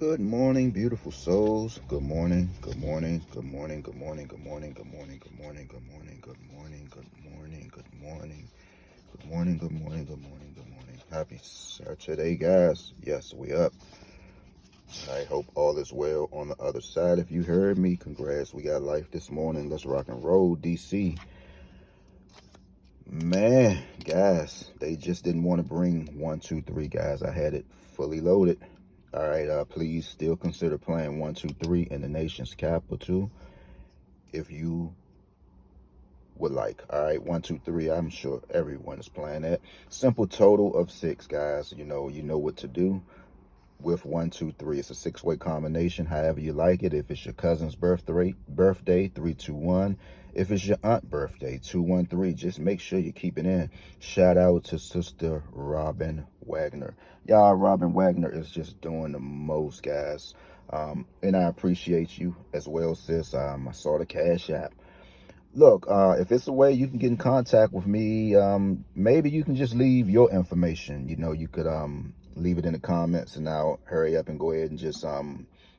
Good morning, beautiful souls. Good morning, good morning, good morning, good morning, good morning, good morning, good morning, good morning, good morning, good morning, good morning, good morning, good morning, good morning, good morning. Happy Saturday, guys. Yes, we up. I hope all is well on the other side. If you heard me, congrats. We got life this morning. Let's rock and roll, DC. Man, guys, they just didn't want to bring 1, 2, 3, guys. I had it fully loaded. All right, please still consider playing 1, 2, 3 in the nation's capital too, if you would like. All right, 1, 2, 3. I'm sure everyone is playing that. Simple total of 6, guys. You know what to do with 1, 2, 3. It's a 6-way combination, however you like it. If it's your cousin's birthday, 3, 2, 1. If it's your aunt's birthday, 2, 1, 3. Just make sure you keep it in. Shout out to Sister Robin Wagner. Y'all, Robin Wagner is just doing the most, guys. And I appreciate you as well, sis. I saw the Cash App. Look, if it's a way you can get in contact with me, maybe you can just leave your information. You could leave it in the comments, and I'll hurry up and go ahead and just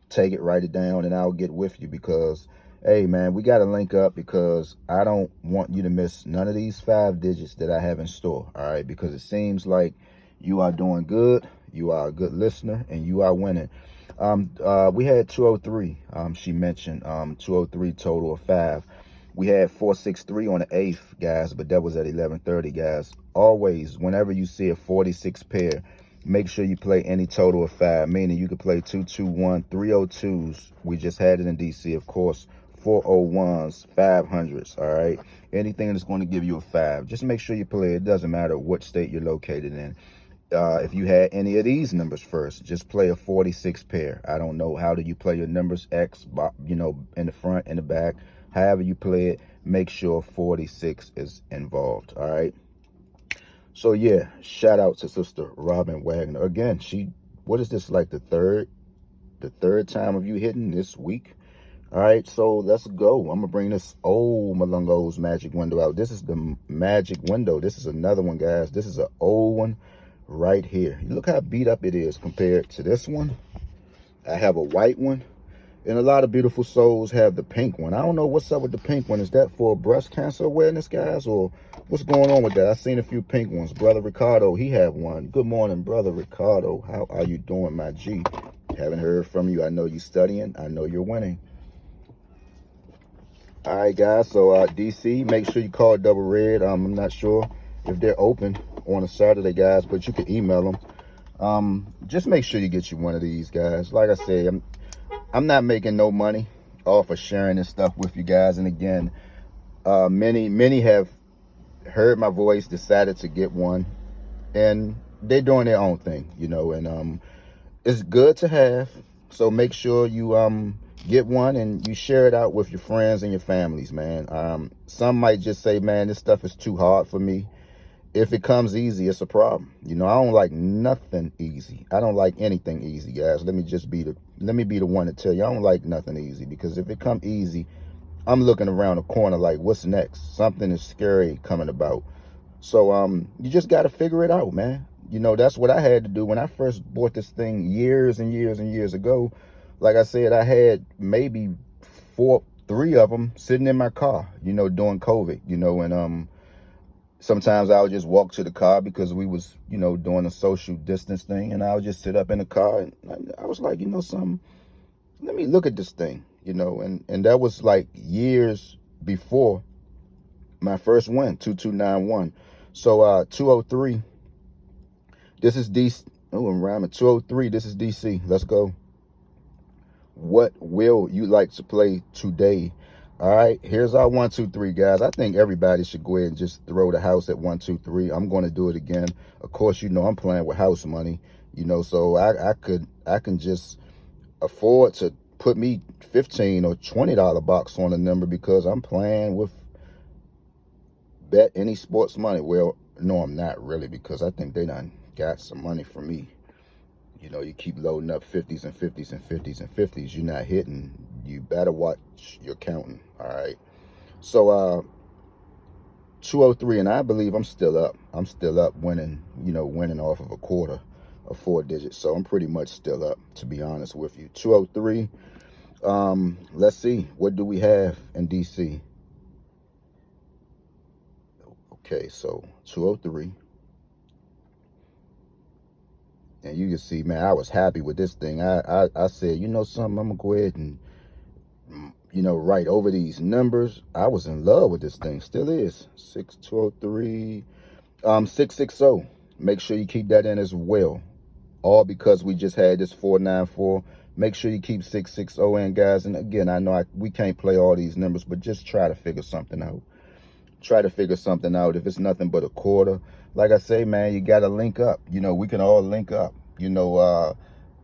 take it, write it down, and I'll get with you because, hey, man, we got to link up because I don't want you to miss none of these 5 digits that I have in store, all right? Because it seems like you are doing good, you are a good listener, and you are winning. We had 203, she mentioned, 203 total of 5. We had 463 on the 8th, guys, but that was at 11:30, guys. Always, whenever you see a 46 pair, make sure you play any total of 5, meaning you could play 221, 302s. We just had it in DC, of course, 401s, 500s, all right? Anything that's going to give you a 5. Just make sure you play. It doesn't matter what state you're located in. If you had any of these numbers first, just play a 46 pair. I don't know how do you play your numbers, X, in the front, in the back. However you play it, make sure 46 is involved, all right? So, yeah, shout out to Sister Robin Wagner. Again, what is this, like the third time of you hitting this week? All right, so let's go. I'm going to bring this old Malungo's magic window out. This is the magic window. This is another one, guys. This is an old one right here. Look how beat up it is compared to this one. I have a white one. And a lot of beautiful souls have the pink one. I don't know what's up with the pink one. Is that for breast cancer awareness, guys? Or what's going on with that? I've seen a few pink ones. Brother Ricardo, he have one. Good morning, Brother Ricardo. How are you doing, my G? Haven't heard from you. I know you're studying. I know you're winning. All right, guys. So, DC, make sure you call Double Red. I'm not sure if they're open on a Saturday, guys, but you can email them. Just make sure you get you one of these, guys. Like I said, I'm not making no money off of sharing this stuff with you guys. And again, many have heard my voice, decided to get one, and they're doing their own thing, and it's good to have. So make sure you get one and you share it out with your friends and your families, man. Some might just say, man, this stuff is too hard for me. If it comes easy, it's a problem. I don't like nothing easy. I don't like anything easy, guys. Let me be the one to tell you I don't like nothing easy, because if it come easy, I'm looking around the corner like, what's next? Something is scary coming about. So you just got to figure it out, man. That's what I had to do when I first bought this thing years and years and years ago. Like I said, I had maybe 3 of them sitting in my car, during COVID, and sometimes I would just walk to the car because we was, doing a social distance thing, and I would just sit up in the car, and I was like, something, let me look at this thing, and that was like years before my first win, 2291. So 203, this is DC. Oh, I'm rhyming. 203, this is DC. Let's go. What will you like to play today? All right, here's our 1, 2, 3, guys. I think everybody should go ahead and just throw the house at 1, 2, 3. I'm going to do it again. Of course, I'm playing with house money, so I can just afford to put me $15 or $20 box on the number because I'm playing with Bet Any Sports money. Well, no, I'm not really, because I think they done got some money for me. You keep loading up 50s and 50s and 50s and 50s. You're not hitting. You better watch your counting. All right. So 203, and I believe I'm still up. I'm still up winning, winning off of a quarter a 4-digit. So I'm pretty much still up, to be honest with you. 203. Let's see. What do we have in DC? Okay, so 203. And you can see, man, I was happy with this thing. I said, you know something, I'm going to go ahead and, you know, write over these numbers. I was in love with this thing. Still is. 6203. 660. Make sure you keep that in as well. All because we just had this 494. Make sure you keep 660 in, guys. And again, I know we can't play all these numbers, but just try to figure something out. Try to figure something out. If it's nothing but a quarter, like I say, man, you got to link up. You know, we can all link up. You know,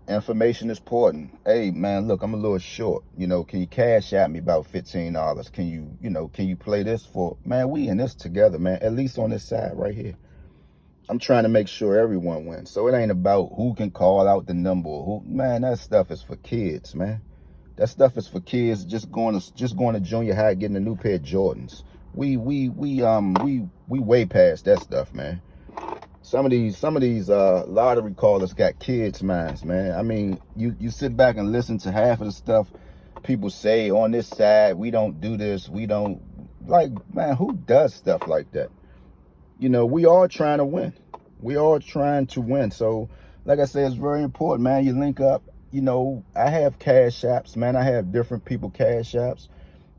information is important. Hey, man, look, I'm a little short. You know, can you cash at me about $15? Can you, can you play this for, man, we in this together, man, at least on this side right here. I'm trying to make sure everyone wins. So it ain't about who can call out the number or who, man, that stuff is for kids, man. That stuff is for kids just going to junior high getting a new pair of Jordans. We way past that stuff, man. Some of these lottery callers got kids' minds, man. I mean, you sit back and listen to half of the stuff people say on this side. We don't do this. We don't, like, man, who does stuff like that? You know, we all trying to win. We all trying to win. So, like I said, it's very important, man. You link up. You know, I have cash apps, man. I have different people cash apps.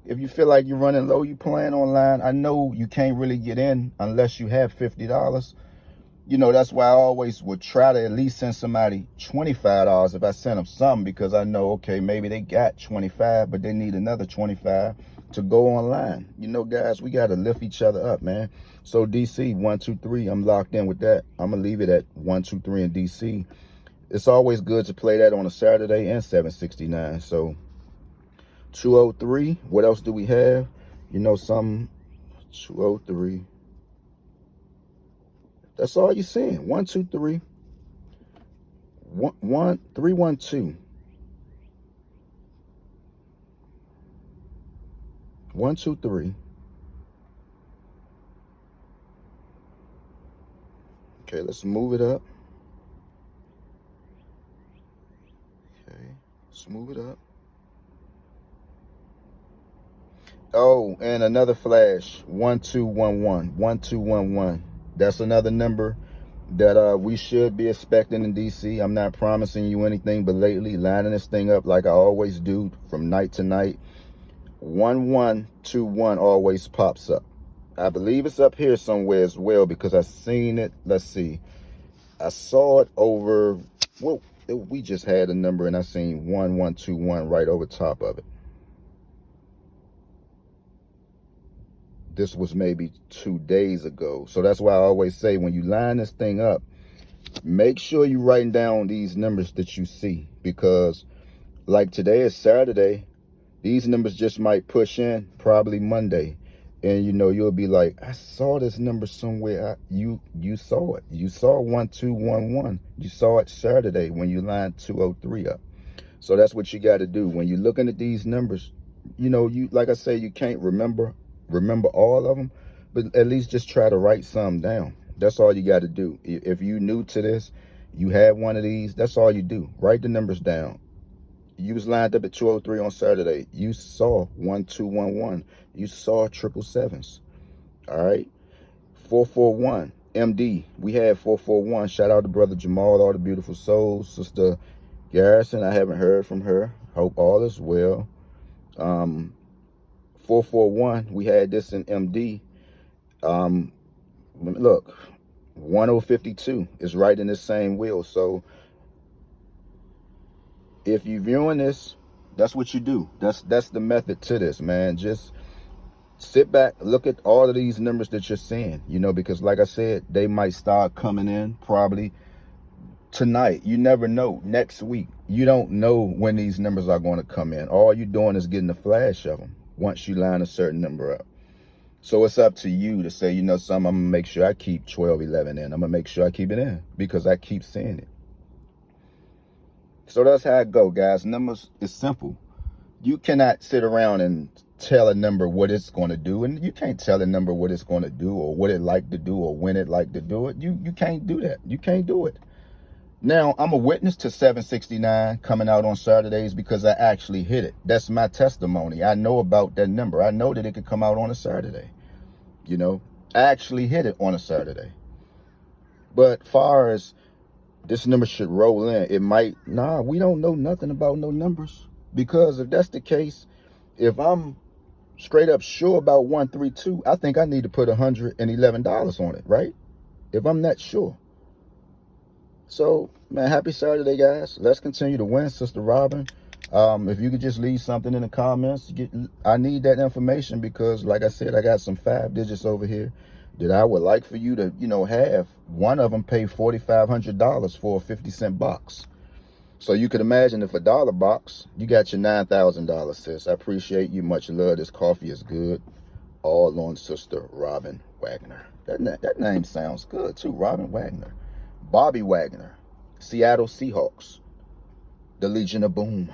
If you feel like you're running low, you playing online. I know you can't really get in unless you have $50. You know, that's why I always would try to at least send somebody $25 if I send them something, because I know, okay, maybe they got 25, but they need another 25 to go online. You know, guys, we got to lift each other up, man. So DC, 123, I'm locked in with that. I'm going to leave it at 123 in DC. It's always good to play that on a Saturday and 769. So 203, what else do we have? You know, something, 203. That's all you're seeing. 1, 2, 3. 1, 3, 1, 2. 1, 2, 3. Okay, let's move it up. Okay, let's move it up. Oh, and another flash. 1211. 1211. That's another number that we should be expecting in DC. I'm not promising you anything, but lately, lining this thing up like I always do from night to night, 1121 always pops up. I believe it's up here somewhere as well, because I seen it. Let's see. I saw it over, whoa, we just had a number and I seen 1121 right over top of it. This was maybe 2 days ago. So that's why I always say, when you line this thing up, make sure you're writing down these numbers that you see, because like today is Saturday, these numbers just might push in probably Monday, and you know, you'll be like, I saw this number somewhere. You saw it. You saw 1211. You saw it Saturday when you lined 203 up. So that's what you got to do when you're looking at these numbers. You know, you, like I say, you can't remember all of them, but at least just try to write some down. That's all you got to do. If you new to this, you have one of these, that's all you do. Write the numbers down. You was lined up at 203 on Saturday. You saw 1211. You saw 777s. All right. 441 MD. We had 441. Shout out to brother Jamal, all the beautiful souls. Sister Garrison, I haven't heard from her. Hope all is well. 441. We had this in MD. Look, 1052 is right in the same wheel. So if you're viewing this, that's what you do. That's the method to this, man. Just sit back, look at all of these numbers that you're seeing, you know, because like I said, they might start coming in probably tonight. You never know. Next week, you don't know when these numbers are going to come in. All you're doing is getting a flash of them once you line a certain number up. So it's up to you to say, you know something, I'm going to make sure I keep 1211 in. I'm going to make sure I keep it in because I keep seeing it. So that's how it go, guys. Numbers is simple. You cannot sit around and tell a number what it's going to do, and you can't tell a number what it's going to do or what it like to do or when it like to do it. You can't do that. You can't do it. Now, I'm a witness to 769 coming out on Saturdays because I actually hit it. That's my testimony. I know about that number. I know that it could come out on a Saturday. You know, I actually hit it on a Saturday. But far as this number should roll in, it might, we don't know nothing about no numbers. Because if that's the case, if I'm straight up sure about 132, I think I need to put $111 on it, right? If I'm not sure. So, man, happy Saturday, guys. Let's continue to win, Sister Robin. If you could just leave something in the comments, I need that information because, like I said, I got some 5 digits over here that I would like for you to, have. One of them pay $4,500 for a 50-cent box. So you could imagine if a $1 box, you got your $9,000, sis. I appreciate you. Much love. This coffee is good. All on Sister Robin Wagner. That name sounds good, too. Robin Wagner. Bobby Wagner, Seattle Seahawks, the Legion of Boom.